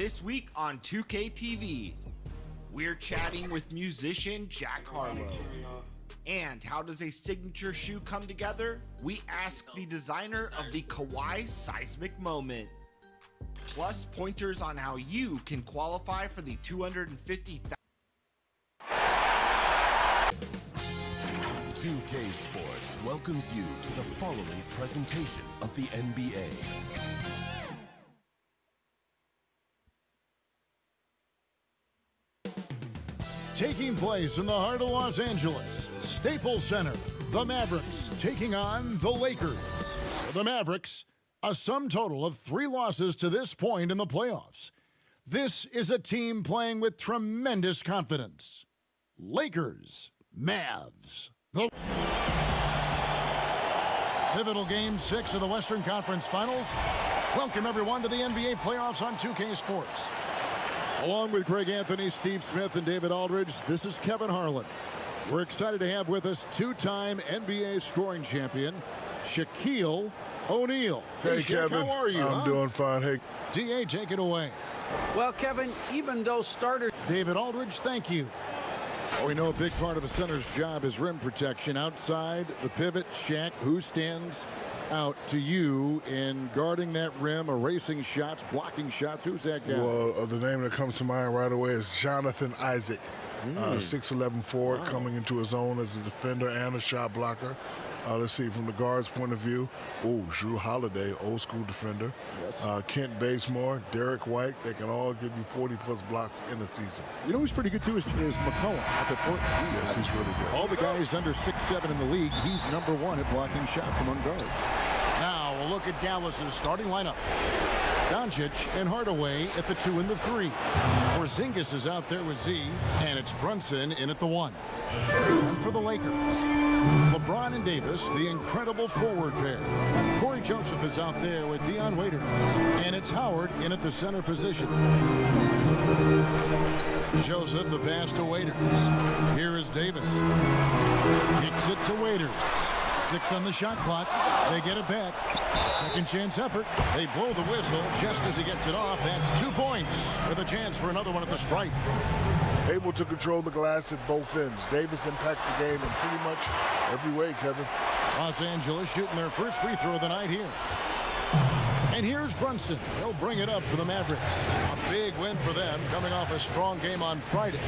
This week on 2K TV, we're chatting with musician Jack Harlow. And how does a signature shoe come together? We ask the designer of the Kawhi seismic moment. Plus pointers on how you can qualify for the $250,000. 2K Sports welcomes you to the following presentation of the NBA. Taking place in the heart of Los Angeles, Staples Center, the Mavericks taking on the Lakers. For the Mavericks, a sum total of 3 losses to this point in the playoffs. This is a team playing with tremendous confidence. Lakers, Mavs. The pivotal Game 6 of the Western Conference Finals. Welcome everyone to the NBA playoffs on 2K Sports. Along with Greg Anthony, Steve Smith, and David Aldridge, this is Kevin Harlan. We're excited to have with us 2-time NBA scoring champion, Shaquille O'Neal. Hey, Shaq, Kevin. How are you? I'm doing fine. Hey. DA, take it away. Well, Kevin, even though starters... David Aldridge, thank you. We know a big part of a center's job is rim protection. Outside the pivot, Shaq, who stands out to you in guarding that rim, erasing shots, blocking shots? Who's that guy? Well, the name that comes to mind right away is Jonathan Isaac. 6'11" forward, coming into his own as a defender and a shot blocker. Let's see, from the guard's point of view, Jrue Holiday, old school defender. Yes. Kent Bazemore, Derek White, they can all give you 40-plus blocks in a season. You know who's pretty good, too, is McCollum up at Portland. Yes, he's really good. All the guys under 6'7" in the league, he's number 1 at blocking shots among guards. Now, a look at Dallas's starting lineup. Doncic and Hardaway at the 2 and the 3. Porzingis is out there with Z, and it's Brunson in at the 1. And for the Lakers, LeBron and Davis, the incredible forward pair. Corey Joseph is out there with Dion Waiters, and it's Howard in at the center position. Joseph, the pass to Waiters. Here is Davis. Kicks it to Waiters. 6 on the shot clock. They get it back. Second chance effort. They blow the whistle just as he gets it off. That's 2 points with a chance for another one at the stripe. Able to control the glass at both ends. Davis impacts the game in pretty much every way, Kevin. Los Angeles shooting their first free throw of the night here. And here's Brunson. He'll bring it up for the Mavericks. A big win for them, coming off a strong game on Friday.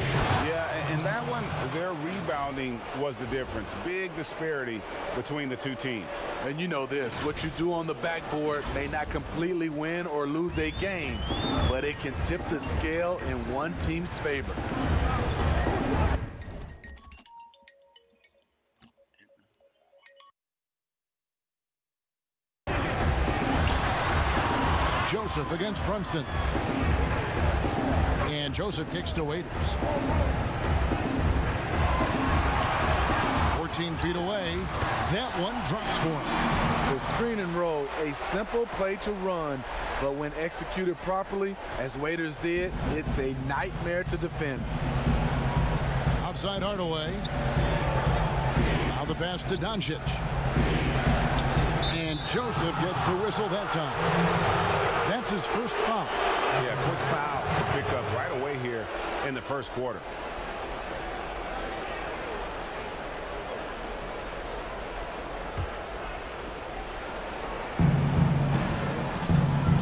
Yeah, in that one, their rebounding was the difference. Big disparity between the two teams. And you know this, what you do on the backboard may not completely win or lose a game, but it can tip the scale in one team's favor. Joseph against Brunson. And Joseph kicks to Waiters. 14 feet away. That one drops for him. The screen and roll, a simple play to run, but when executed properly, as Waiters did, it's a nightmare to defend. Outside Hardaway. Now the pass to Doncic. And Joseph gets the whistle that time. That's his first foul. Yeah, quick foul to pick up right away here in the first quarter.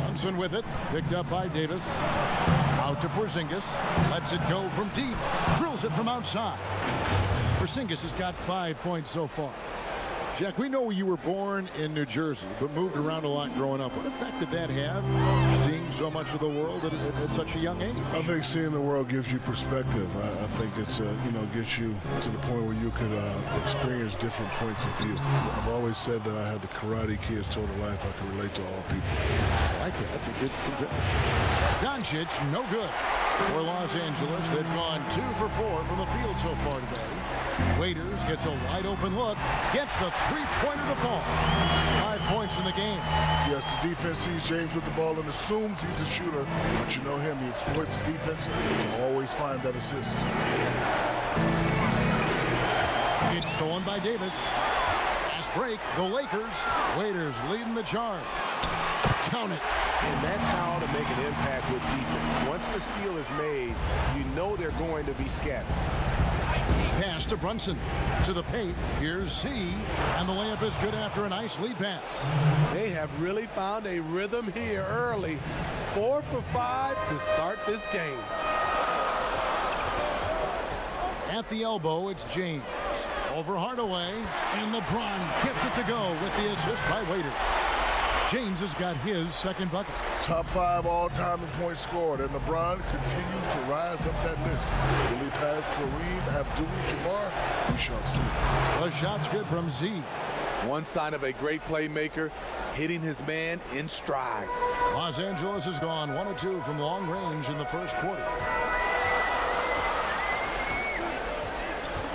Brunson with it, picked up by Davis. Out to Porzingis, lets it go from deep, drills it from outside. Porzingis has got 5 points so far. Jack, we know you were born in New Jersey, but moved around a lot growing up. What effect did that have, seeing so much of the world at such a young age? I think seeing the world gives you perspective. I think it's, gets you to the point where you could experience different points of view. I've always said that I had the Karate Kid sort of life. I can relate to all people. I like it. That's a good Doncic, no good. For Los Angeles, they've gone 2 for 4 from the field so far today. Waiters gets a wide open look, gets the three-pointer to fall. 5 points in the game. Yes, the defense sees James with the ball and assumes he's a shooter, but you know him, he exploits the defense to always find that assist. It's stolen by Davis. Fast break, the Lakers. Waiters leading the charge. Count it. And that's how to make an impact with defense. Once the steal is made, you know they're going to be scattered. Pass to Brunson. To the paint. Here's Z. And the layup is good after a nice lead pass. They have really found a rhythm here early. 4 for 5 to start this game. At the elbow, it's James. Over Hardaway. And LeBron gets it to go with the assist by Waiters. James has got his second bucket. Top 5 all-time in points scored, and LeBron continues to rise up that list. Will he pass Kareem, Abdul-Jabbar? We shall see. The shot's good from Z. One sign of a great playmaker, hitting his man in stride. Los Angeles has gone 1 of 2 from long range in the first quarter.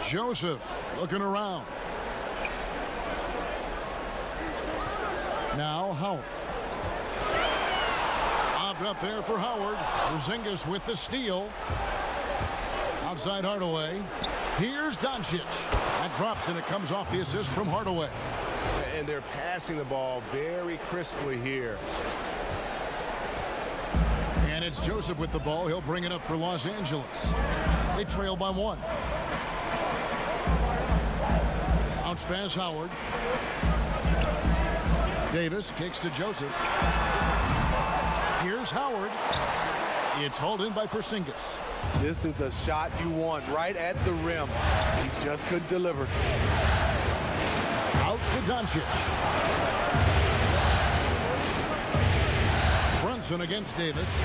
Joseph looking around. Now Howard. Lobbed up there for Howard. Porzingis with the steal. Outside Hardaway. Here's Doncic. That drops and it comes off the assist from Hardaway. And they're passing the ball very crisply here. And it's Joseph with the ball. He'll bring it up for Los Angeles. They trail by 1. Bounce pass Howard. Davis kicks to Joseph. Here's Howard. It's hauled in by Porzingis. This is the shot you want right at the rim. He just couldn't deliver. Out to Doncic. Brunson against Davis.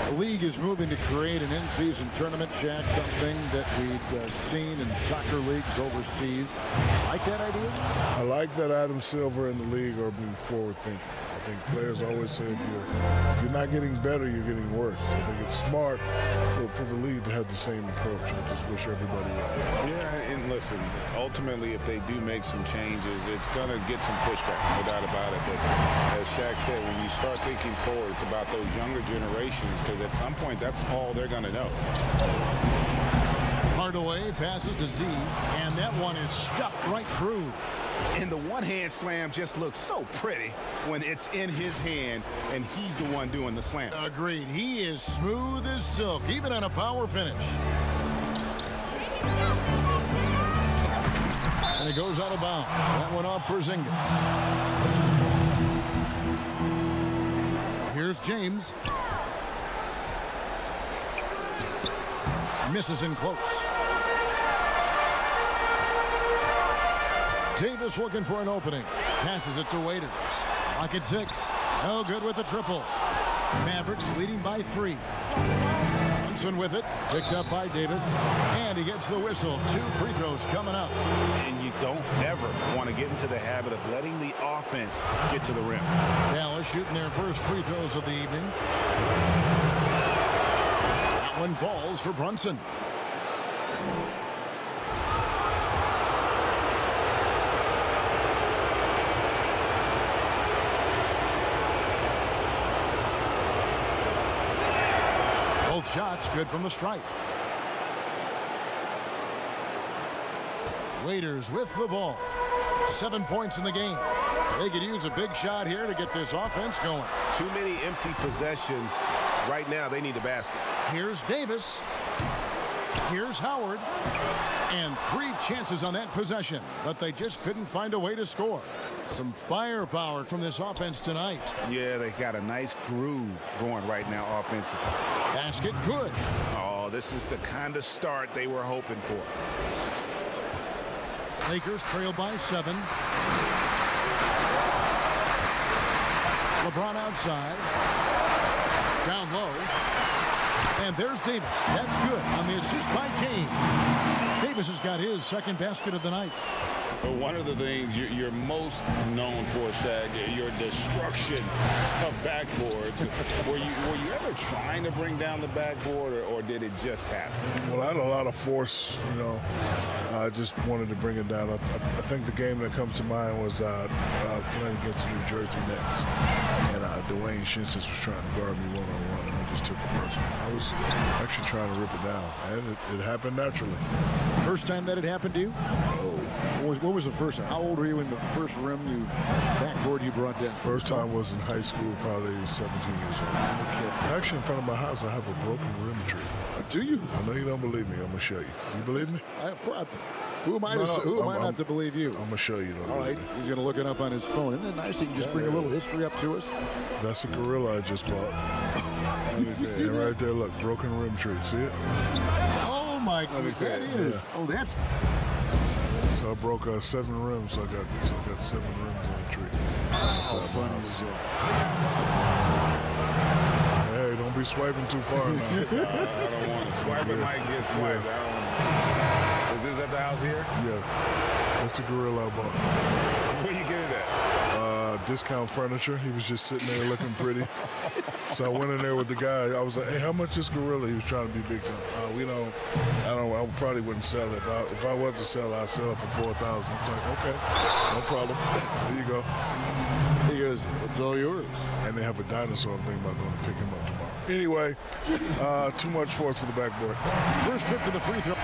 The league is moving to create an in-season tournament, Jack, something that we'd seen in soccer leagues overseas. Like that idea? I like that Adam Silver and the league are being forward-thinking. I think players always say if you're not getting better, you're getting worse. I think it's smart for the league to have the same approach. I just wish everybody would. Yeah, and listen, ultimately, if they do make some changes, it's going to get some pushback, no doubt about it. But as Shaq said, when you start thinking forward, it's about those younger generations, because at some point, that's all they're going to know. Hardaway passes to Z, and that one is stuffed right through. And the one-hand slam just looks so pretty when it's in his hand and he's the one doing the slam. Agreed. He is smooth as silk, even on a power finish. And it goes out of bounds. That one off Porzingis. Here's James. Misses in close. Davis looking for an opening. Passes it to Waiters. Lock at 6. No good with the triple. Mavericks leading by 3. Brunson with it. Picked up by Davis. And he gets the whistle. 2 free throws coming up. And you don't ever want to get into the habit of letting the offense get to the rim. Dallas shooting their first free throws of the evening. That one falls for Brunson. Both shots good from the stripe. Waiters with the ball. 7 points in the game. They could use a big shot here to get this offense going. Too many empty possessions. Right now, they need a basket. Here's Davis. Here's Howard. And 3 chances on that possession, but they just couldn't find a way to score. Some firepower from this offense tonight. Yeah, they got a nice groove going right now offensively. Basket good. Oh, this is the kind of start they were hoping for. Lakers trail by 7. LeBron outside. Down low. And there's Davis. That's good on the assist by James. Davis has got his second basket of the night. But one of the things you're most known for, Shaq, your destruction of backboards. were you ever trying to bring down the backboard, or did it just happen? Well, I had a lot of force, I just wanted to bring it down. I think the game that comes to mind was playing against the New Jersey Nets. And Dwayne Shinsis was trying to guard me one-on-one, and I just took it personal. I was actually trying to rip it down, and it happened naturally. First time that it happened to you? Oh, What was the first time? How old were you when the first backboard you brought down? First time was in high school, probably 17 years old. Okay. Actually, in front of my house, I have a broken rim tree. Do you? I know you don't believe me. I'm going to show you. You believe me? Of course. Who am I not to believe you? I'm going to show you. All right. He's going to look it up on his phone. Isn't that nice? He can just bring a little history up to us. That's a gorilla I just bought. See and right there, look, broken rim tree. See it? Oh, my goodness. That is. Yeah. Oh, that's. So I broke 7 rims. So I got 7 rims on the tree. How funny is that? Hey, don't be swiping too far now. I don't want to swipe. It might get swiped. Is this at the house here? Yeah. That's the gorilla I bought. Where you get it at? Discount furniture. He was just sitting there looking pretty. So I went in there with the guy. I was like, hey, how much is gorilla? He was trying to be big time. I probably wouldn't sell it. If I was to sell it, I'd sell it for $4,000. I was like, okay, no problem. There you go. He goes, it's all yours. And they have a dinosaur. I'm thinking about going to pick him up tomorrow. Anyway, too much force for the backboard. First trip to the free throw.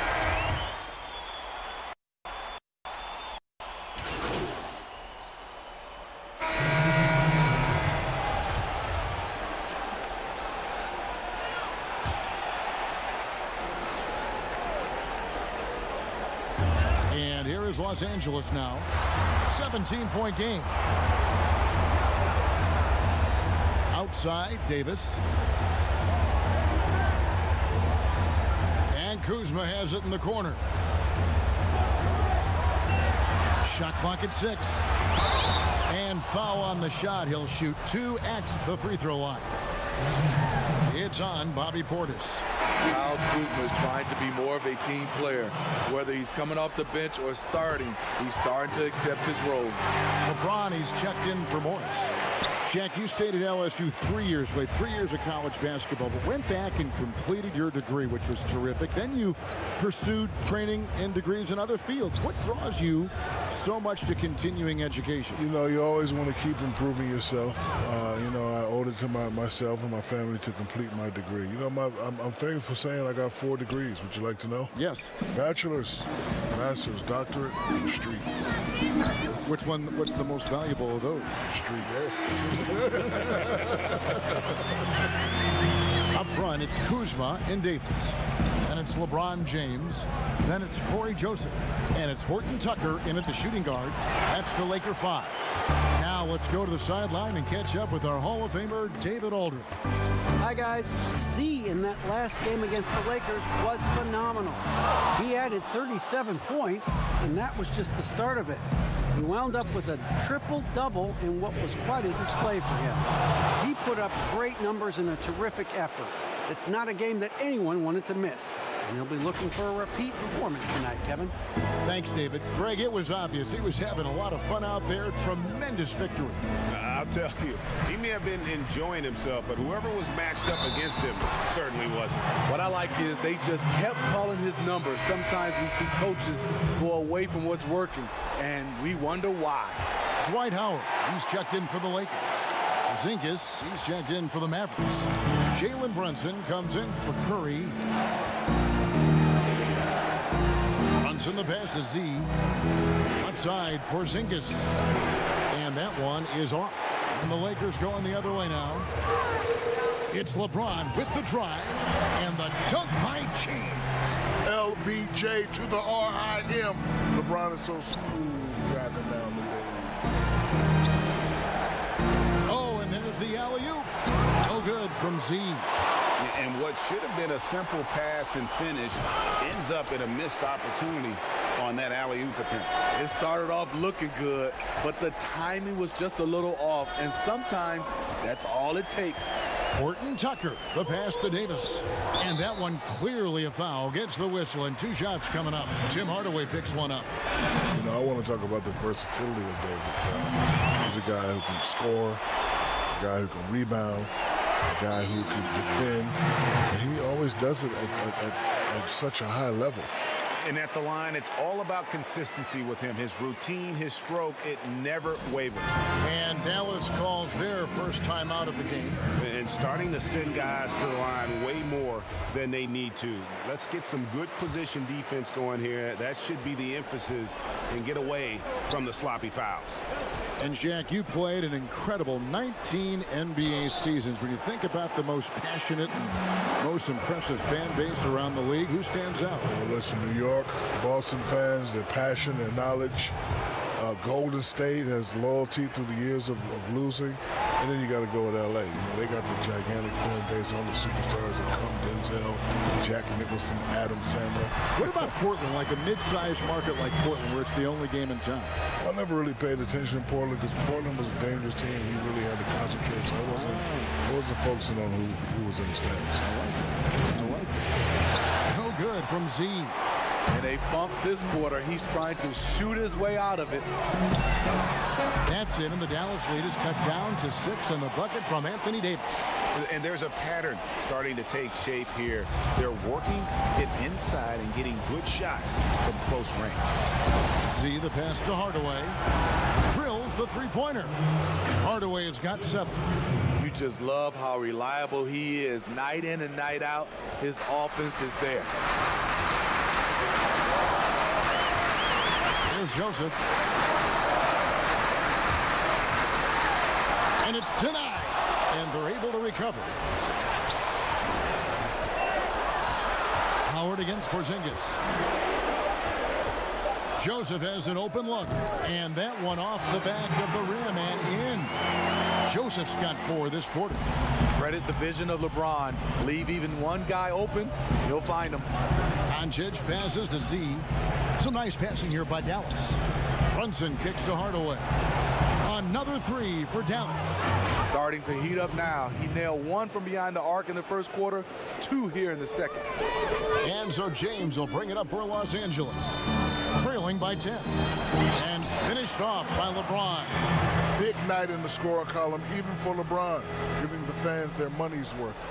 And here is Los Angeles now. 17-point game. Outside, Davis. And Kuzma has it in the corner. Shot clock at 6. And foul on the shot. He'll shoot 2 at the free throw line. It's on Bobby Portis. Kyle Kuzma is trying to be more of a team player. Whether he's coming off the bench or starting, he's starting to accept his role. LeBron, he's checked in for Morris. Shaq, you stayed at LSU 3 years, played 3 years of college basketball, but went back and completed your degree, which was terrific. Then you pursued training and degrees in other fields. What draws you so much to continuing education? You know, you always want to keep improving yourself. I owed it to myself and my family to complete my degree. You know, I'm famous for saying I got 4 degrees. Would you like to know? Yes. Bachelor's, master's, doctorate, and street. What's the most valuable of those? Street, yes. Up front, it's Kuzma and Davis. Then it's LeBron James. Then it's Corey Joseph. And it's Horton Tucker in at the shooting guard. That's the Laker 5. Now let's go to the sideline and catch up with our Hall of Famer, David Aldridge. Hi, guys. Z in that last game against the Lakers was phenomenal. He added 37 points, and that was just the start of it. He wound up with a triple-double in what was quite a display for him. He put up great numbers in a terrific effort. It's not a game that anyone wanted to miss. And he'll be looking for a repeat performance tonight, Kevin. Thanks, David. Greg, it was obvious. He was having a lot of fun out there. Tremendous victory. I'll tell you, he may have been enjoying himself, but whoever was matched up against him certainly wasn't. What I like is they just kept calling his number. Sometimes we see coaches go away from what's working, and we wonder why. Dwight Howard, he's checked in for the Lakers. Zingas, he's checked in for the Mavericks. Jalen Brunson comes in for Curry. Brunson the pass to Z. Left side, Porzingis. And that one is off. And the Lakers going the other way now. It's LeBron with the drive. And the dunk by James. LBJ to the RIM. LeBron is so smooth driving down the lane. Oh, and there's the alley-oop. No good from Z. And what should have been a simple pass and finish ends up in a missed opportunity on that alley-oop attempt. It started off looking good, but the timing was just a little off, and sometimes that's all it takes. Horton Tucker, the pass to Davis. And that one clearly a foul. Gets the whistle, and 2 shots coming up. Tim Hardaway picks one up. You know, I want to talk about the versatility of David. He's a guy who can score, a guy who can rebound, a guy who can defend, and he always does it at such a high level. And at the line, it's all about consistency with him. His routine, his stroke, it never wavers. And Dallas calls their first time out of the game. And starting to send guys to the line way more than they need to. Let's get some good position defense going here. That should be the emphasis, and get away from the sloppy fouls. And Jack, you played an incredible 19 NBA seasons. When you think about the most passionate and most impressive fan base around the league, who stands out? Well, listen, New York, Boston fans, their passion, their knowledge. Golden State has loyalty through the years of losing. And then you got to go with L.A. You know, they got the gigantic fan base, all the superstars that come, Denzel, Jack Nicholson, Adam Sandler. What about Portland, like a mid-sized market like Portland, where it's the only game in town? I never really paid attention to Portland because Portland was a dangerous team. You really had to concentrate, so I wasn't focusing on who was in the stands. I like it. No good from Z. And they bumped this quarter. He's trying to shoot his way out of it. That's it, and the Dallas lead is cut down to 6 on the bucket from Anthony Davis. And there's a pattern starting to take shape here. They're working it inside and getting good shots from close range. Z, the pass to Hardaway. Drills the three-pointer. Hardaway has got 7. You just love how reliable he is night in and night out. His offense is there. Here's Joseph. And it's denied. And they're able to recover. Howard against Porzingis. Joseph has an open look. And that one off the back of the rim and in. Joseph's got 4 this quarter. Credit the vision of LeBron. Leave even one guy open, he'll find him. Doncic passes to Z. Some nice passing here by Dallas. Brunson kicks to Hardaway. Another 3 for Dallas. Starting to heat up now. He nailed 1 from behind the arc in the first quarter, 2 here in the second. And so James will bring it up for Los Angeles. Trailing by 10. And finished off by LeBron. Big night in the scoring column, even for LeBron, giving the fans their money's worth.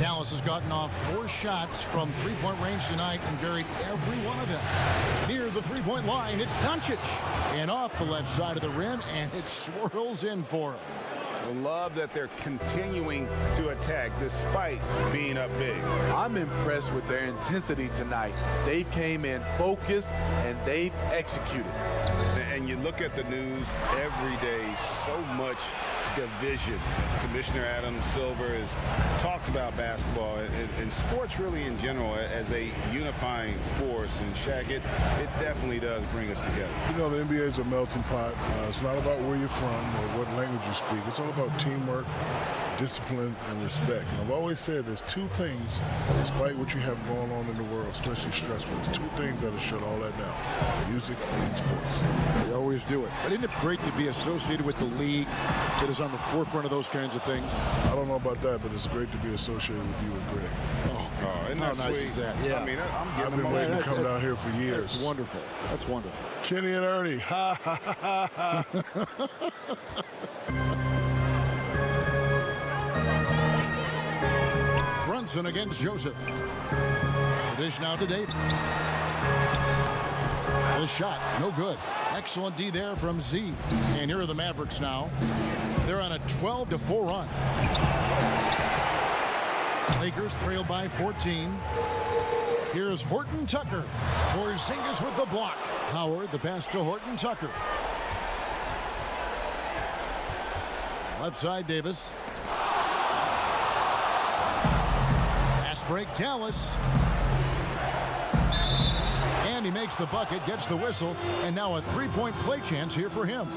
Dallas has gotten off 4 shots from three-point range tonight and buried every one of them. Near the three-point line, it's Doncic. And off the left side of the rim, and it swirls in for him. I love that they're continuing to attack despite being up big. I'm impressed with their intensity tonight. They came in focused and they've executed. And you look at the news every day, so much division. Commissioner Adam Silver has talked about basketball and sports really in general as a unifying force. And Shaq, it definitely does bring us together. You know, the NBA is a melting pot. It's not about where you're from or what language you speak. It's all about teamwork, discipline, and respect. And I've always said there's 2 things, despite what you have going on in the world, especially stressful, there's 2 things that'll shut all that down: music and sports. They always do it. But isn't it great to be associated with the league that is on the forefront of those kinds of things? I don't know about that, but it's great to be associated with you and Greg. Oh, isn't how that nice sweet? is that? Yeah. I mean, I've been waiting to come down here for years. That's wonderful. That's wonderful. Kenny and Ernie. Ha, ha, ha, ha. Brunson against Joseph. The dish now to Davis. The shot, no good. Excellent D there from Z. And here are the Mavericks now. They're on a 12-4 run. Lakers trail by 14. Here's Horton Tucker. Porzingis with the block. Howard, the pass to Horton Tucker. Left side, Davis. Pass break, Dallas. And he makes the bucket, gets the whistle, and now a 3-point play chance here for him.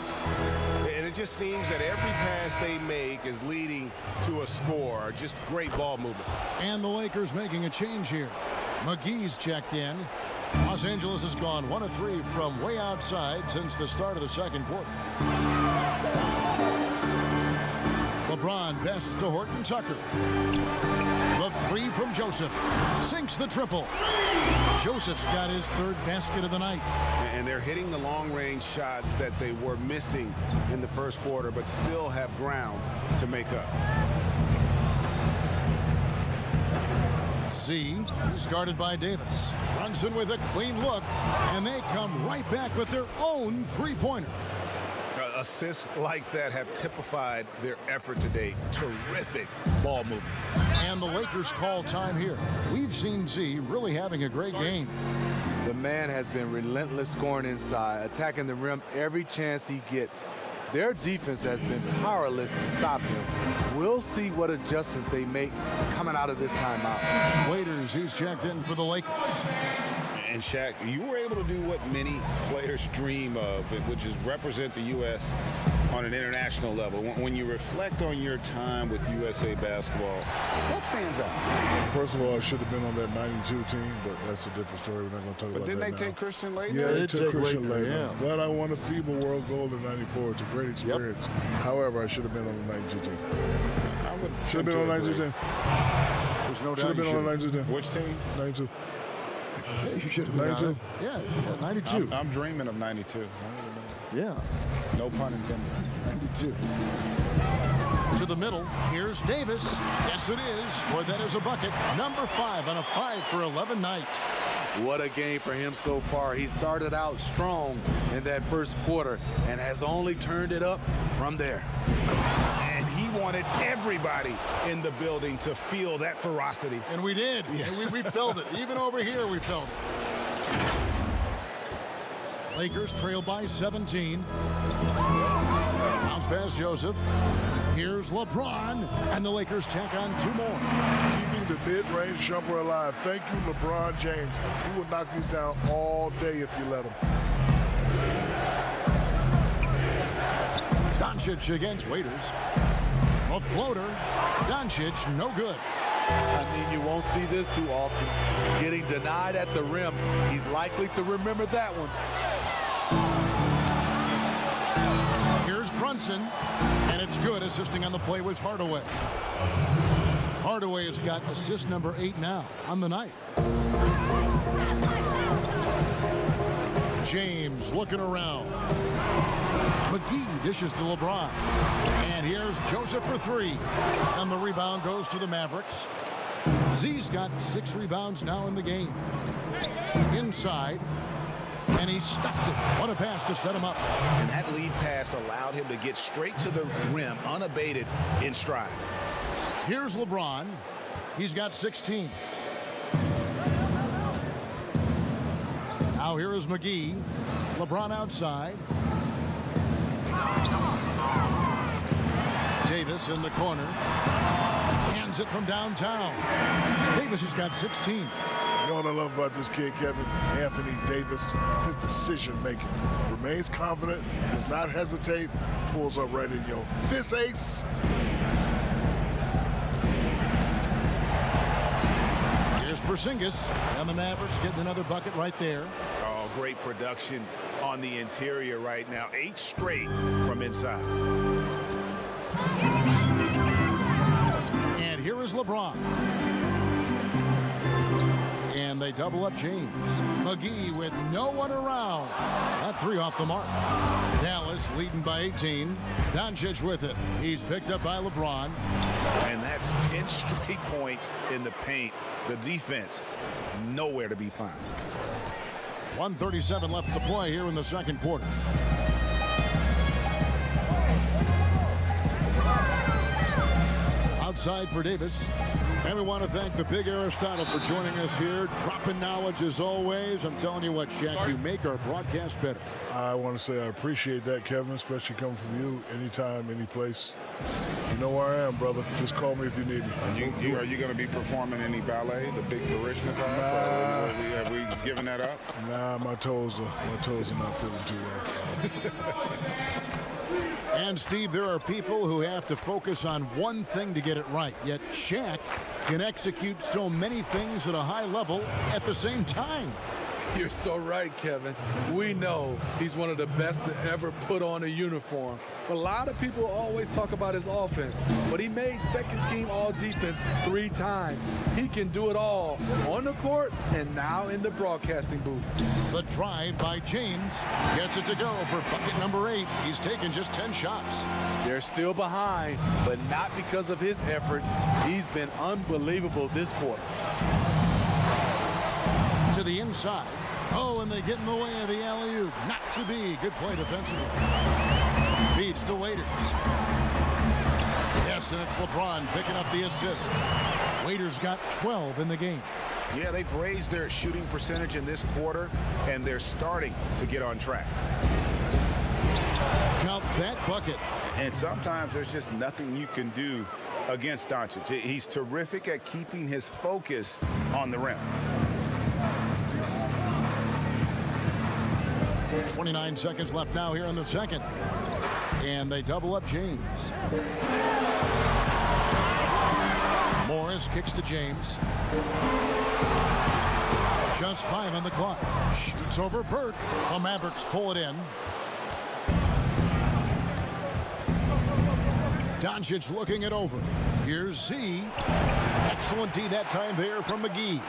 And it just seems that every pass they make is leading to a score. Just great ball movement. And the Lakers making a change here. McGee's checked in. Los Angeles has gone 1 of 3 from way outside since the start of the second quarter. LeBron passes to Horton Tucker. The 3 from Joseph. Sinks the triple. Joseph's got his 3rd basket of the night. And they're hitting the long-range shots that they were missing in the first quarter, but still have ground to make up. Z is guarded by Davis. Brunson with a clean look, and they come right back with their own three-pointer. Assists like that have typified their effort today. Terrific ball movement. And the Lakers call time here. We've seen Z really having a great game. The man has been relentless scoring inside, attacking the rim every chance he gets. Their defense has been powerless to stop him. We'll see what adjustments they make coming out of this timeout. Waiters, he's checked in for the Lakers. And Shaq, you were able to do what many players dream of, which is represent the U.S. on an international level. When you reflect on your time with USA basketball, what stands out? First of all, I should have been on that 92 team, but that's a different story. We're not going to talk about that. But didn't they now. take Christian Laettner? Yeah, they took Christian Laettner, Laettner. yeah. But I won a FIBA World Gold in 94. It's a great experience. However, I should have been on the 92 team. I Should have been on the 92 team. There's no Should have doubt been on the 92 team. Which team? 92. Yeah, you should have been 92. on it. Yeah, 92. I'm dreaming of 92. Yeah, No pun intended. 92. To the middle, here's Davis. Yes, it is. Scored that as a bucket. Number 5 on a 5 for 11 night. What a game for him so far. He started out strong in that first quarter and has only turned it up from there. And he wanted everybody in the building to feel that ferocity. And we did. Yeah. And we felt it. Even over here, we felt it. Lakers trail by 17. Bounce pass Joseph. Here's LeBron. And the Lakers tack on 2 more. Keeping the mid-range jumper alive. Thank you, LeBron James. He will knock these down all day if you let him. Doncic against Waiters. A floater. Doncic, no good. I mean, you won't see this too often. Getting denied at the rim. He's likely to remember that one. Here's Brunson, and it's good. Assisting on the play was Hardaway. Hardaway has got assist number 8 now on the night. James looking around. McGee dishes to LeBron. And here's Joseph for 3. And the rebound goes to the Mavericks. Z's got 6 rebounds now in the game. Inside. And he stuffs it. What a pass to set him up. And that lead pass allowed him to get straight to the rim, unabated, in stride. Here's LeBron. He's got 16. Now here is McGee. LeBron outside. Davis in the corner. Hands it from downtown. Davis has got 16. You know what I love about this kid, Kevin? Anthony Davis, his decision-making. Remains confident, does not hesitate, pulls up right in your fist ace. Here's Porzingis, and the Mavericks getting another bucket right there. Oh, great production on the interior right now. 8 straight from inside. And here is LeBron. And they double up James. McGee with no one around. That 3 off the mark. Dallas leading by 18. Doncic with it. He's picked up by LeBron. And that's 10 straight points in the paint. The defense, nowhere to be found. 1:37 left to play here in the second quarter. Outside for Davis. And we want to thank the big Aristotle for joining us here. Dropping knowledge as always. I'm telling you what, Shaq, you make our broadcast better. I want to say I appreciate that, Kevin, especially coming from you. Anytime, any place. You know where I am, brother. Just call me if you need me. Are you going to be performing any ballet, the big Baryshnikov? Have we given that up? Nah, my toes are not feeling too well. And, Steve, there are people who have to focus on one thing to get it right. Yet Shaq can execute so many things at a high level at the same time. You're so right, Kevin. We know he's one of the best to ever put on a uniform. A lot of people always talk about his offense, but he made second-team all-defense 3 times. He can do it all on the court and now in the broadcasting booth. The drive by James gets it to go for bucket number 8. He's taken just 10 shots. They're still behind, but not because of his efforts. He's been unbelievable this quarter. to the inside. Oh, and they get in the way of the alley-oop. Not to be. Good play defensively. Feeds to Waiters. Yes, and it's LeBron picking up the assist. Waiters got 12 in the game. Yeah, they've raised their shooting percentage in this quarter, and they're starting to get on track. Count that bucket. And sometimes there's just nothing you can do against Doncic. He's terrific at keeping his focus on the rim. 29 seconds left now here in the second. And they double up James. Morris kicks to James. Just 5 on the clock. Shoots over Burke. The Mavericks pull it in. Doncic looking it over. Here's Z. Excellent D that time there from McGee.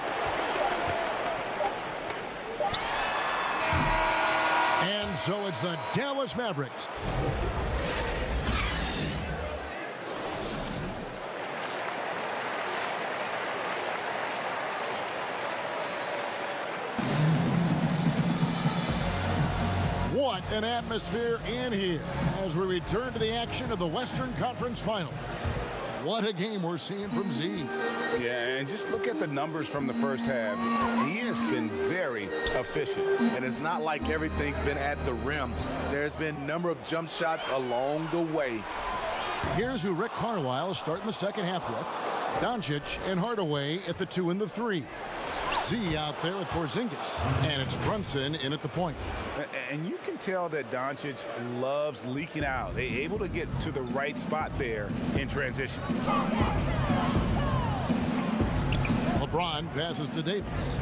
And so it's the Dallas Mavericks. What an atmosphere in here as we return to the action of the Western Conference Final. What a game we're seeing from Z. Yeah, and just look at the numbers from the first half. He has been very efficient. And it's not like everything's been at the rim. There's been a number of jump shots along the way. Here's who Rick Carlisle is starting the second half with. Doncic and Hardaway at the 2 and the 3. Z out there with Porzingis. And it's Brunson in at the point. And you can tell that Doncic loves leaking out. They're able to get to the right spot there in transition. LeBron passes to Davis.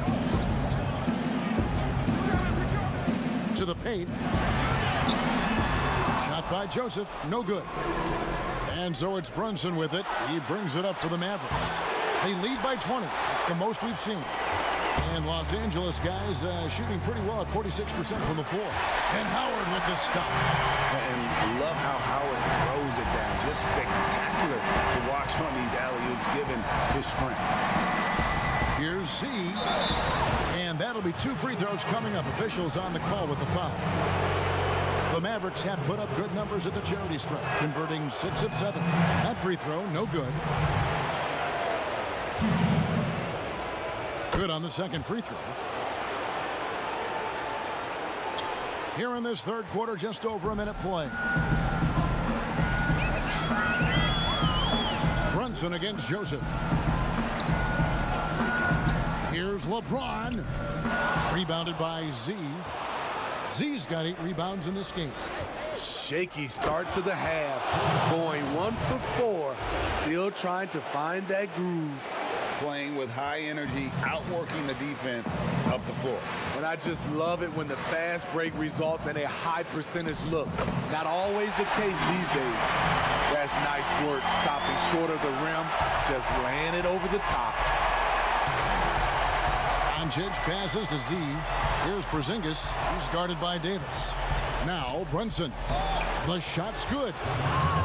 To the paint. Shot by Joseph. No good. And so it's Brunson with it. He brings it up for the Mavericks. They lead by 20. That's the most we've seen. And Los Angeles guys shooting pretty well at 46% from the floor. And Howard with the stop. And love how Howard throws it down. Just spectacular to watch on these alley-oops given his strength. Here's Z. And that'll be 2 free throws coming up. Officials on the call with the foul. The Mavericks have put up good numbers at the charity stripe, converting 6 of 7. That free throw, no good. Good on the second free throw. Here in this third quarter, just over a minute play. Brunson against Joseph. Here's LeBron. Rebounded by Z. Z's got 8 rebounds in this game. Shaky start to the half. Going 1 for 4. Still trying to find that groove. Playing with high energy, outworking the defense up the floor. And I just love it when the fast break results in a high percentage look. Not always the case these days. That's nice work, stopping short of the rim, just laying it over the top. Doncic passes to Z. Here's Porzingis. He's guarded by Davis. Now Brunson. The shot's good.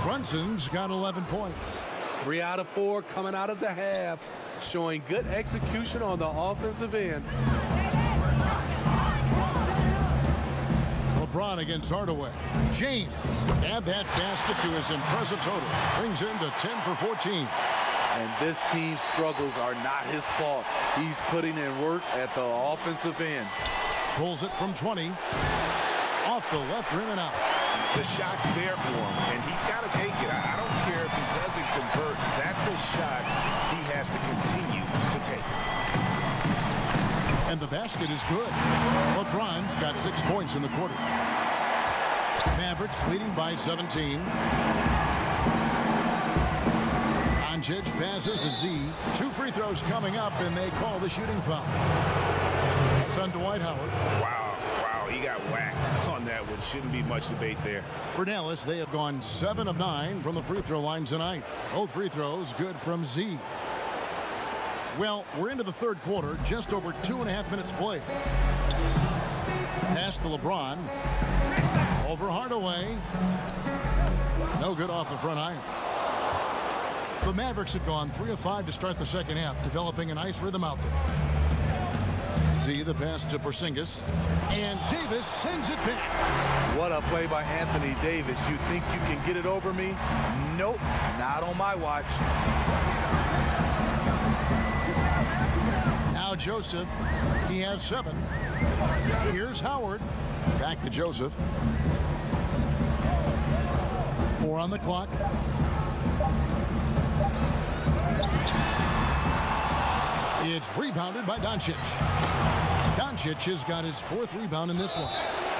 Brunson's got 11 points. 3 out of 4 coming out of the half, showing good execution on the offensive end. LeBron against Hardaway. James add that basket to his impressive total. Brings him to 10 for 14. And this team's struggles are not his fault. He's putting in work at the offensive end. Pulls it from 20. Off the left rim and out. The shot's there for him, and he's got to take it. I don't care if he doesn't convert. That's a shot he has to continue to take. And the basket is good. LeBron's got 6 points in the quarter. Mavericks leading by 17. Doncic passes to Z. 2 free throws coming up, and they call the shooting foul. It's on Dwight Howard. Wow, he got whacked on that one. Shouldn't be much debate there. For Dallas, they have gone 7 of 9 from the free throw line tonight. Both free throws good from Z. Well, we're into the third quarter, just over 2.5 minutes played. Pass to LeBron. Over Hardaway. No good off the front iron. The Mavericks have gone 3 of 5 to start the second half, developing a nice rhythm out there. Z the pass to Porzingis. And Davis sends it back. What a play by Anthony Davis. You think you can get it over me? Nope, not on my watch. Now Joseph, he has 7. Here's Howard. Back to Joseph. 4 on the clock. It's rebounded by Doncic. Doncic has got his 4th rebound in this one.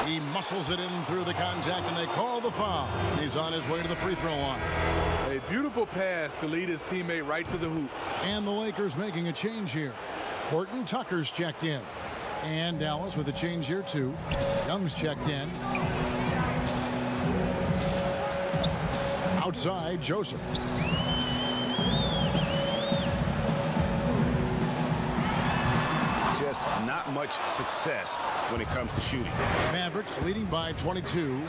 He muscles it in through the contact, and they call the foul. He's on his way to the free throw line. A beautiful pass to lead his teammate right to the hoop. And the Lakers making a change here. Horton Tucker's checked in. And Dallas with a change here, too. Young's checked in. Outside, Joseph. Just not much success when it comes to shooting. Mavericks leading by 22.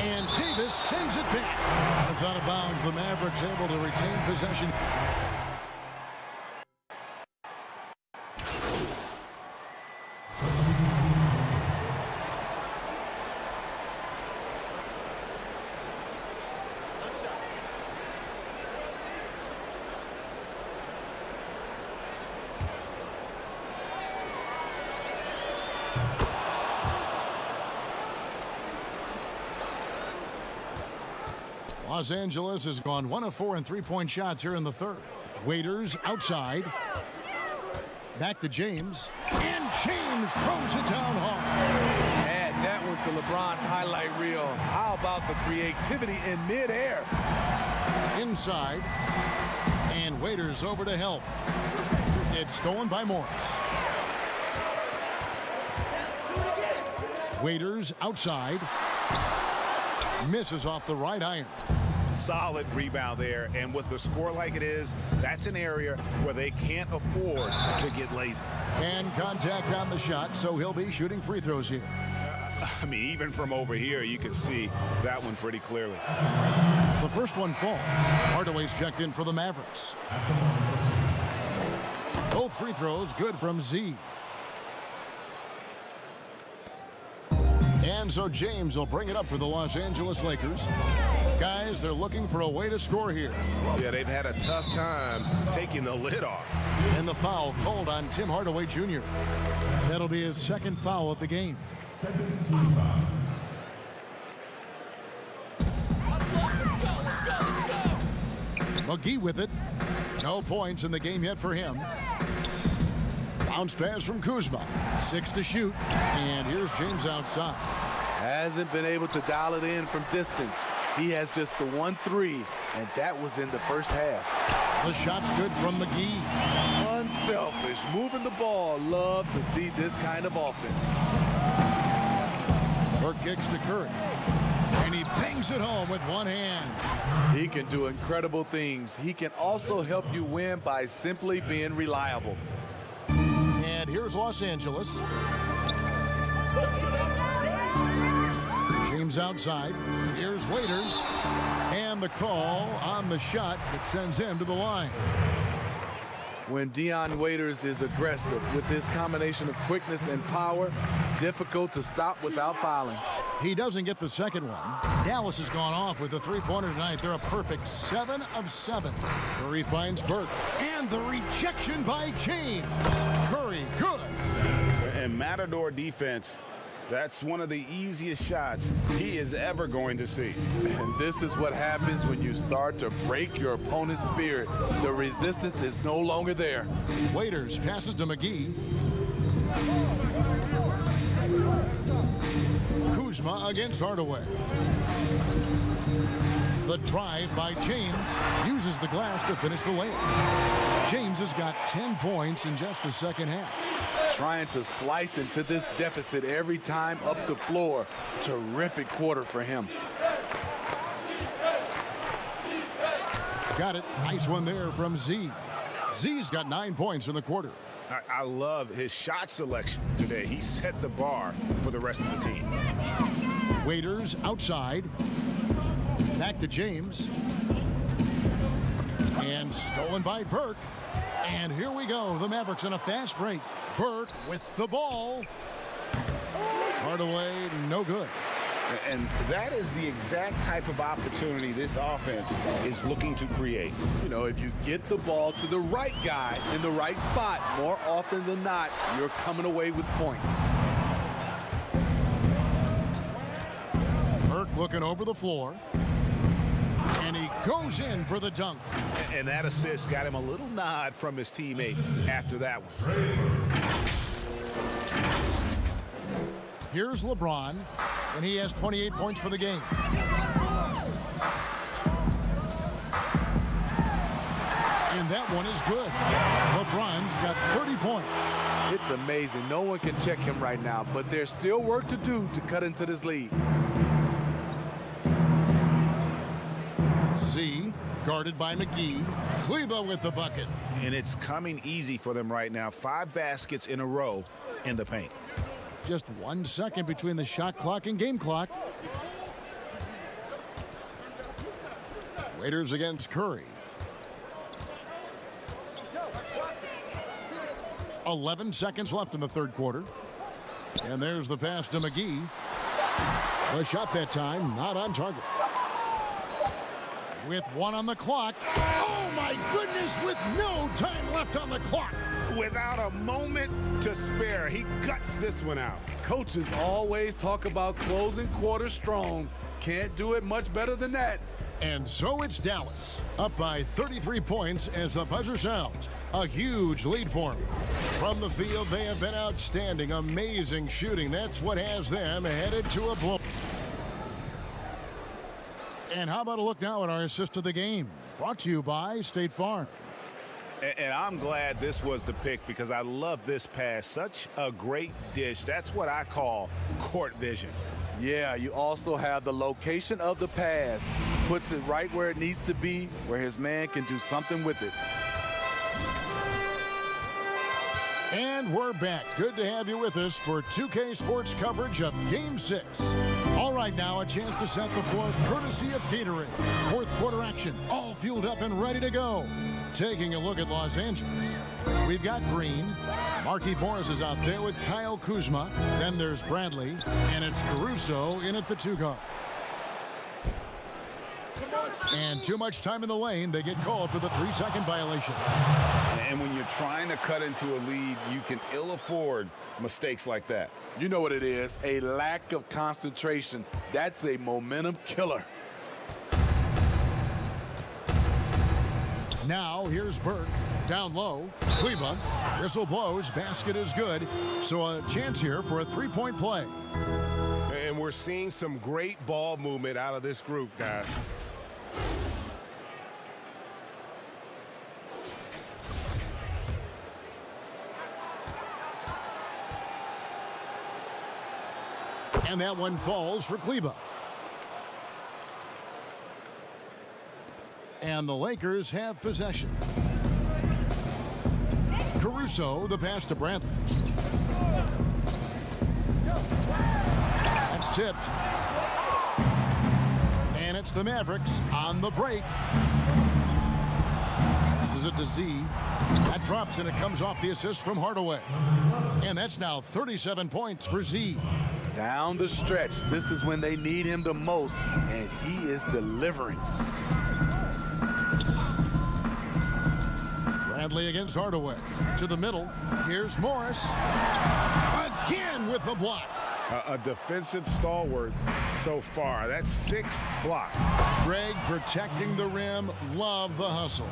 And Davis sends it back. It's out of bounds. The Mavericks able to retain possession. Los Angeles has gone 1 of 4 in three-point shots here in the third. Waiters outside. Back to James. And James throws it down hard. Add that one to LeBron's highlight reel. How about the creativity in midair? Inside. And Waiters over to help. It's stolen by Morris. Waiters outside. Misses off the right iron. Solid rebound there, and with the score like it is, that's an area where they can't afford to get lazy. And contact on the shot, so he'll be shooting free throws here. I mean, even from over here, you can see that one pretty clearly. The first one falls. Hardaway's checked in for the Mavericks. Both free throws good from Z. And so James will bring it up for the Los Angeles Lakers. Guys, they're looking for a way to score here. Yeah, they've had a tough time taking the lid off. And the foul called on Tim Hardaway Jr. That'll be his 2nd foul of the game. McGee with it. No points in the game yet for him. Bounce pass from Kuzma. 6 to shoot. And here's James outside. Hasn't been able to dial it in from distance. He has just the 1-3, and that was in the first half. The shot's good from McGee. Unselfish, moving the ball. Love to see this kind of offense. Burke kicks to Curry. And he bangs it home with one hand. He can do incredible things. He can also help you win by simply being reliable. And here's Los Angeles. James outside. Here's Waiters. And the call on the shot that sends him to the line. When Dion Waiters is aggressive with his combination of quickness and power, difficult to stop without fouling. He doesn't get the second one. Dallas has gone off with a three-pointer tonight. They're a perfect 7 of 7. Curry finds Burke. And the rejection by James. Curry, good. And Matador defense, that's one of the easiest shots he is ever going to see. And this is what happens when you start to break your opponent's spirit. The resistance is no longer there. Waiters passes to McGee. Kuzma against Hardaway. The drive by James uses the glass to finish the layup. James has got 10 points in just the second half. Trying to slice into this deficit every time up the floor. Terrific quarter for him. Got it. Nice one there from Z. Z's got 9 points in the quarter. I love his shot selection today. He set the bar for the rest of the team. Waiters outside. Back to James. And stolen by Burke. And here we go. The Mavericks in a fast break. Burke with the ball. Hardaway, no good. And that is the exact type of opportunity this offense is looking to create. You know, if you get the ball to the right guy in the right spot, more often than not, you're coming away with points. Burke looking over the floor. And he goes in for the dunk. And that assist got him a little nod from his teammates after that one. Here's LeBron, and he has 28 points for the game. And that one is good. LeBron's got 30 points. It's amazing. No one can check him right now, but there's still work to do to cut into this lead. Z, guarded by McGee. Kleba with the bucket. And it's coming easy for them right now. 5 baskets in a row in the paint. Just 1 second between the shot clock and game clock. Waiters against Curry. 11 seconds left in the third quarter. And there's the pass to McGee. The shot that time not on target. With 1 on the clock. Oh my goodness, with no time left on the clock. Without a moment to spare, he guts this one out. Coaches always talk about closing quarters strong. Can't do it much better than that. And so it's Dallas, up by 33 points as the buzzer sounds. A huge lead for them. From the field, they have been outstanding. Amazing shooting. That's what has them headed to a blow. And how about a look now at our assist of the game? Brought to you by State Farm. And I'm glad this was the pick because I love this pass. Such a great dish. That's what I call court vision. Yeah, you also have the location of the pass. Puts it right where it needs to be, where his man can do something with it. And we're back. Good to have you with us for 2K Sports coverage of Game 6. All right, now a chance to set the floor courtesy of Gatorade. Fourth quarter action, all fueled up and ready to go. Taking a look at Los Angeles, we've got Green. Markieff Morris is out there with Kyle Kuzma. Then there's Bradley, and it's Caruso in at the 2 guard. And too much time in the lane, they get called for the 3-second violation. And when you're trying to cut into a lead, you can ill afford mistakes like that. You know what it is, a lack of concentration. That's a momentum killer. Now here's Burke, down low. Kleba, whistle blows, basket is good. So a chance here for a 3-point play. And we're seeing some great ball movement out of this group, guys. And that one falls for Kleba. And the Lakers have possession. Caruso, the pass to Bradley. That's tipped. And it's the Mavericks on the break. Passes it to Z. That drops and it comes off the assist from Hardaway. And that's now 37 points for Z. Down the stretch, this is when they need him the most, and he is delivering. Bradley against Hardaway. To the middle. Here's Morris. Again with the block. A defensive stalwart so far. That's 6 blocks. Greg protecting the rim. Love the hustle.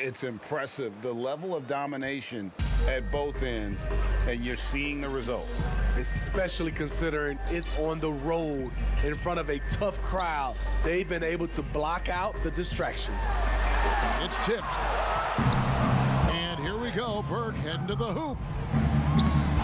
It's impressive, the level of domination at both ends, and you're seeing the results. Especially considering it's on the road in front of a tough crowd. They've been able to block out the distractions. It's tipped. And here we go. Burke heading to the hoop.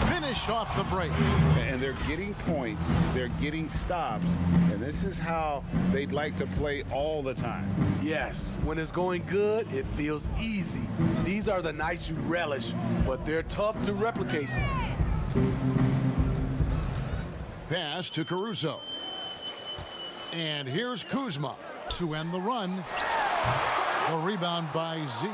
Finished off the break. And they're getting points, they're getting stops, and this is how they'd like to play all the time. Yes, when it's going good, it feels easy. These are the nights you relish, but they're tough to replicate. Pass to Caruso. And here's Kuzma to end the run. A rebound by Z.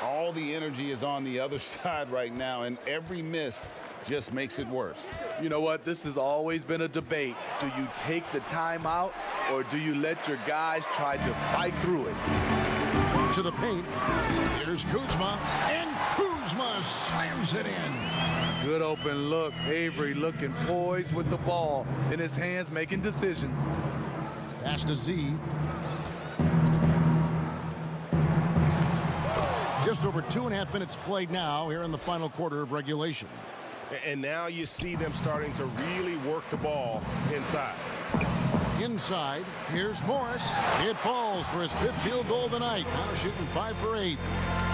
All all the energy is on the other side right now, and every miss just makes it worse. You know what? This has always been a debate. Do you take the timeout or do you let your guys try to fight through it? To the paint. Here's Kuzma, and Kuzma slams it in. Good open look. Avery looking poised with the ball in his hands, making decisions. Pass to Z. Just over 2.5 minutes played now here in the final quarter of regulation. And now you see them starting to really work the ball inside. Inside, here's Morris. It falls for his 5th field goal of the night. Now shooting 5 for 8.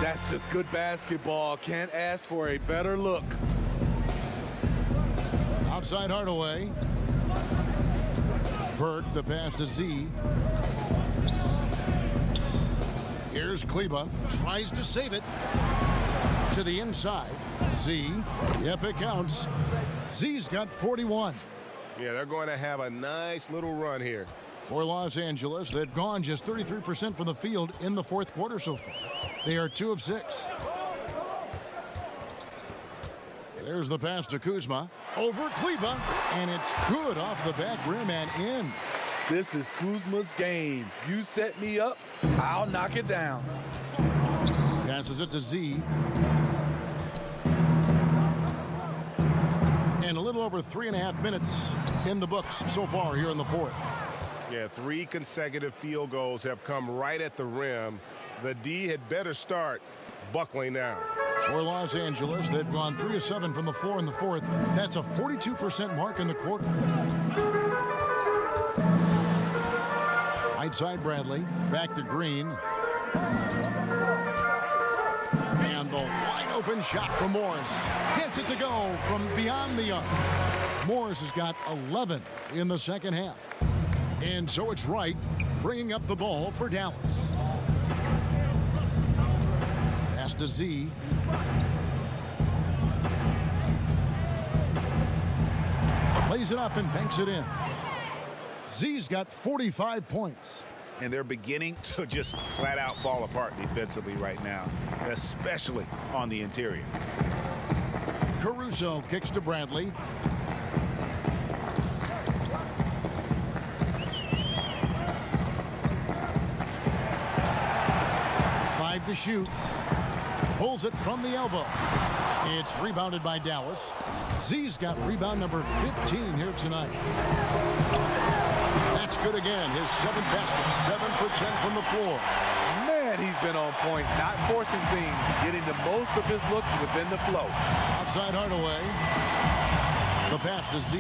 That's just good basketball. Can't ask for a better look. Outside Hardaway. Burke, the pass to Z. Here's Kleba. Tries to save it. To the inside. Z. Yep, it counts. Z's got 41. Yeah, they're going to have a nice little run here. For Los Angeles, they've gone just 33% from the field in the 4th quarter so far. They are 2 of 6. There's the pass to Kuzma. Over Kleba. And it's good off the back rim and in. This is Kuzma's game. You set me up, I'll knock it down. Passes it to Z. And a little over 3.5 minutes in the books so far here in the 4th. Yeah, 3 consecutive field goals have come right at the rim. The D had better start buckling down. For Los Angeles, they've gone 3 of 7 from the floor in the 4th. That's a 42% mark in the quarter. Right side Bradley, back to Green. And the wide open shot from Morris. Gets it to go from beyond the arc. Morris has got 11 in the second half. And so it's Wright bringing up the ball for Dallas. Pass to Z. Plays it up and banks it in. Z's got 45 points. And they're beginning to just flat out fall apart defensively right now, especially on the interior. Caruso kicks to Bradley. Five to shoot. Pulls it from the elbow. It's rebounded by Dallas. Z's got rebound number 15 here tonight. That's good again. His 7th basket, 7 for 10 from the floor. Man, he's been on point, not forcing things, getting the most of his looks within the flow. Outside Hardaway. The pass to Z.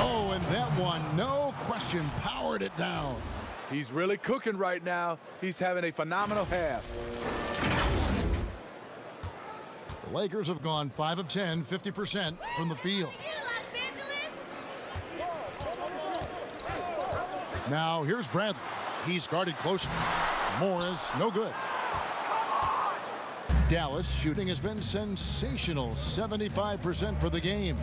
Oh, and that one, no question, powered it down. He's really cooking right now. He's having a phenomenal half. The Lakers have gone 5 of 10, 50% from the field. Now here's Bradley. He's guarded closely. Morris, no good. Dallas shooting has been sensational, 75% for the game.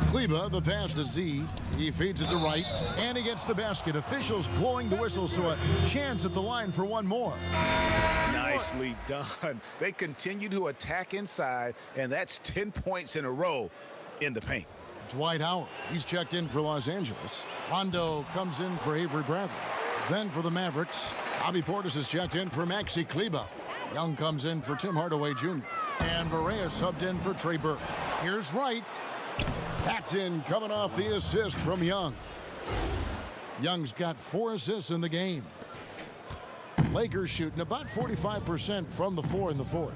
Kleba, the pass to Z. He feeds it to Wright, and he gets the basket. Officials blowing the whistle, so a chance at the line for one more. Nicely done. They continue to attack inside, and that's 10 points in a row in the paint. Dwight Howard, he's checked in for Los Angeles. Rondo comes in for Avery Bradley. Then for the Mavericks, Bobby Portis has checked in for Maxi Kleba. Young comes in for Tim Hardaway Jr. And Barea subbed in for Trey Burke. Here's Wright. Paxton coming off the assist from Young. Young's got 4 assists in the game. Lakers shooting about 45% from the floor in the 4th.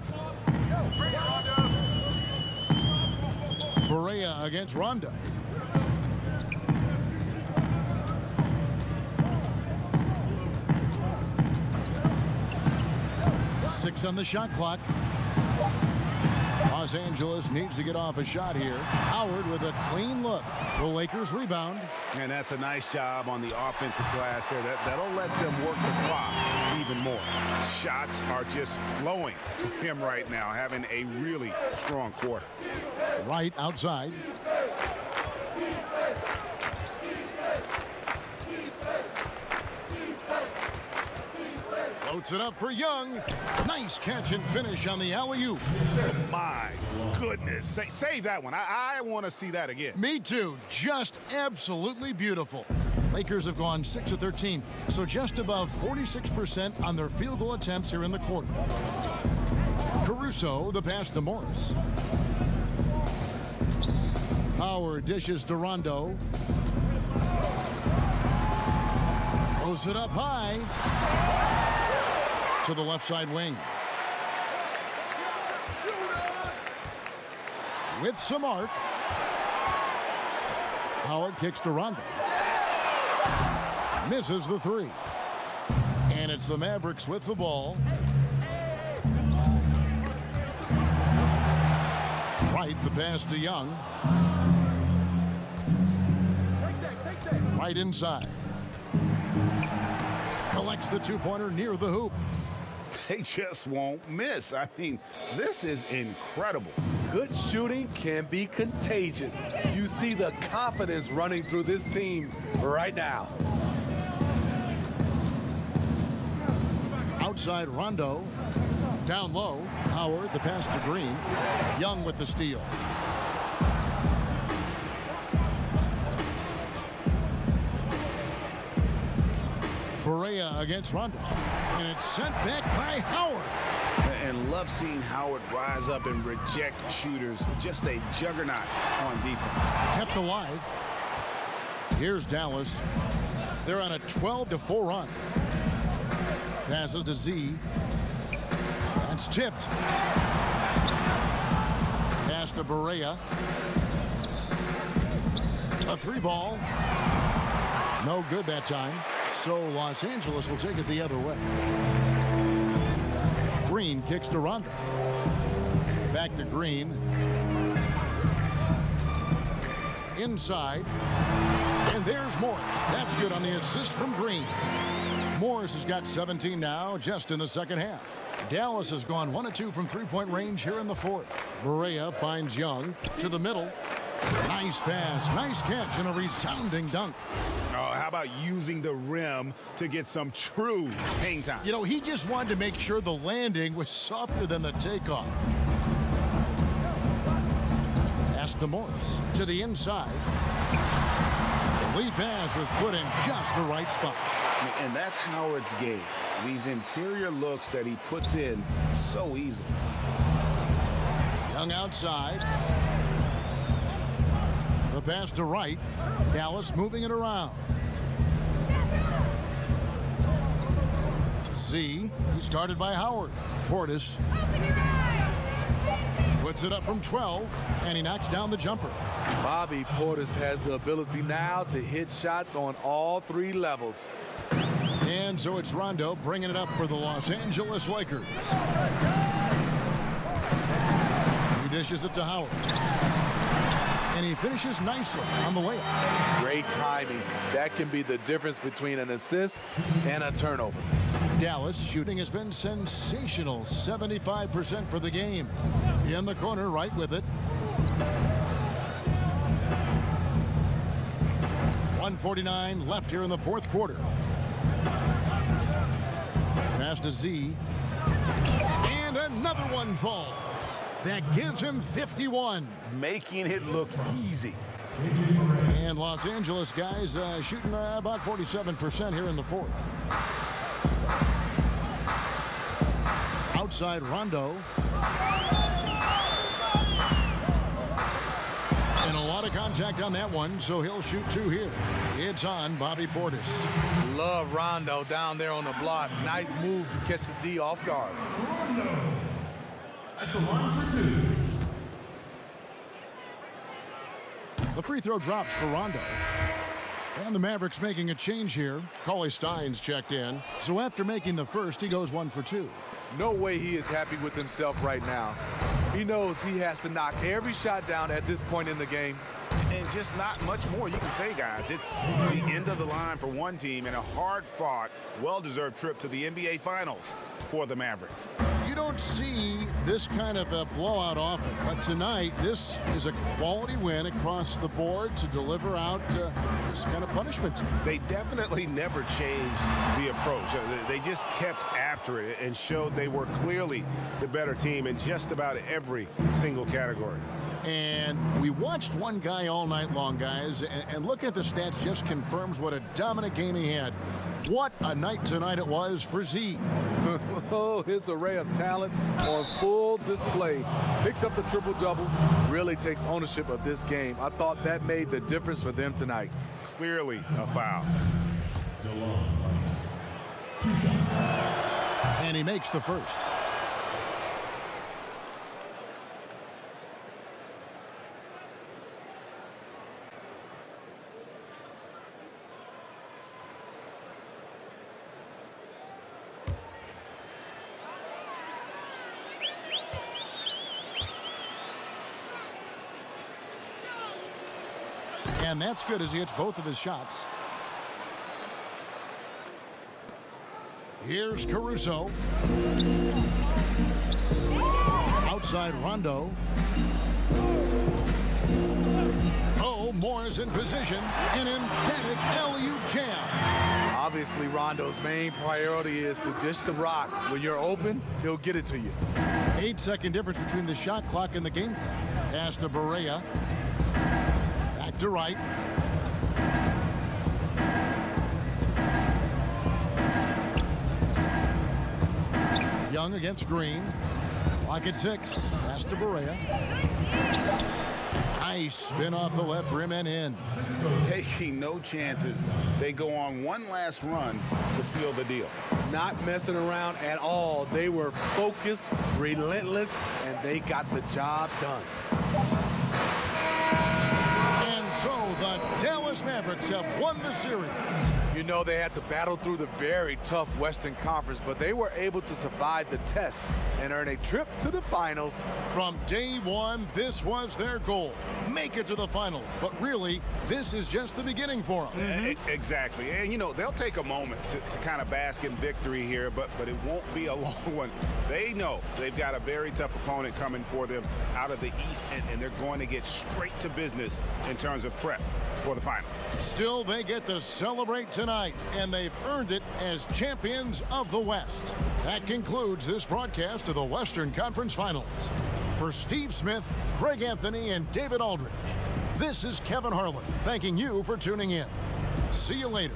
Barea against Rondo. Six on the shot clock. Los Angeles needs to get off a shot here. Howard with a clean look. The Lakers rebound. And that's a nice job on the offensive glass there. That'll let them work the clock even more. Shots are just flowing for him right now, having a really strong quarter. Right outside. Floats it up for Young. Nice catch and finish on the alley-oop. My goodness. Save that one. I want to see that again. Me too. Just absolutely beautiful. Lakers have gone 6 of 13, so just above 46% on their field goal attempts here in the quarter. Caruso, the pass to Morris. Howard dishes to Rondo. Throws it up high to the left side wing. With some arc. Howard kicks to Rondo. Misses the three. And it's the Mavericks with the ball. Right, the pass to Young. Right inside. Collects the two-pointer near the hoop. They just won't miss. I mean, this is incredible. Good shooting can be contagious. You see the confidence running through this team right now. Outside Rondo. Down low. Howard, the pass to Green. Young with the steal. Berea against Rondo. And it's sent back by Howard. And love seeing Howard rise up and reject shooters. Just a juggernaut on defense. Kept alive. Here's Dallas. They're on a 12-4 run. Passes to Z. That's tipped. Pass to Berea. A three ball. No good that time. So Los Angeles will take it the other way. Green kicks to Rondo. Back to Green. Inside. And there's Morris. That's good on the assist from Green. Morris has got 17 now, just in the second half. Dallas has gone 1 of 2 from three-point range here in the fourth. Berea finds Young to the middle. Nice pass, nice catch, and a resounding dunk. Oh, how about using the rim to get some true hang time? You know, he just wanted to make sure the landing was softer than the takeoff. Pass to Morris to the inside. The lead pass was put in just the right spot. And that's Howard's game. These interior looks that he puts in so easily. Young outside. The pass to right. Dallas moving it around. Z. He's guarded by Howard. Portis puts it up from 12, and he knocks down the jumper. Bobby Portis has the ability now to hit shots on all three levels. And so it's Rondo bringing it up for the Los Angeles Lakers. He dishes it to Howard. And he finishes nicely on the layup. Great timing. That can be the difference between an assist and a turnover. Dallas shooting has been sensational. 75% for the game. In the corner, right with it. 1:49 left here in the fourth quarter. Pass to Z. And another one falls. That gives him 51. Making it look easy. And Los Angeles guys shooting about 47% here in the fourth. Outside Rondo. And a lot of contact on that one, so he'll shoot two here. It's on Bobby Portis. Love Rondo down there on the block. Nice move to catch the D off guard. Rondo at the line for two. The free throw drops for Rondo. And the Mavericks making a change here. Cauley Stein's checked in. So after making the first, he goes 1 for 2. No way he is happy with himself right now. He knows he has to knock every shot down at this point in the game. And just not much more you can say, guys. It's the end of the line for one team and a hard-fought, well-deserved trip to the NBA Finals for the Mavericks. You don't see this kind of a blowout often, but tonight this is a quality win across the board to deliver out this kind of punishment. They definitely never changed the approach. They just kept after it and showed they were clearly the better team in just about every single category. And we watched one guy all night long, guys, and looking at the stats just confirms what a dominant game he had. What a night tonight it was for Z. Oh, his array of talents on full display. Picks up the triple-double, really takes ownership of this game. I thought that made the difference for them tonight. Clearly a foul. And he makes the first. And that's good as he hits both of his shots. Here's Caruso. Outside Rondo. Oh, Moore's in position. An emphatic alley-oop jam. Obviously, Rondo's main priority is to dish the rock. When you're open, he'll get it to you. 8-second difference between the shot clock and the game clock. Pass to Barea. Back to Wright. Young against Green. Clock at 6. Pass to Barea. Nice spin off the left rim and in. Taking no chances. They go on one last run to seal the deal. Not messing around at all. They were focused, relentless, and they got the job done. And so the Dallas Mavericks have won the series. You know, they had to battle through the very tough Western Conference, but they were able to survive the test and earn a trip to the finals. From day one, this was their goal. Make it to the finals. But really, this is just the beginning for them. Exactly. And, you know, they'll take a moment to kind of bask in victory here, but it won't be a long one. They know they've got a very tough opponent coming for them out of the East, and they're going to get straight to business in terms of prep for the finals. Still, they get to celebrate tonight, and they've earned it as champions of the West. That concludes this broadcast of the Western Conference Finals. For Steve Smith, Craig Anthony, and David Aldridge, this is Kevin Harlan thanking you for tuning in. See you later.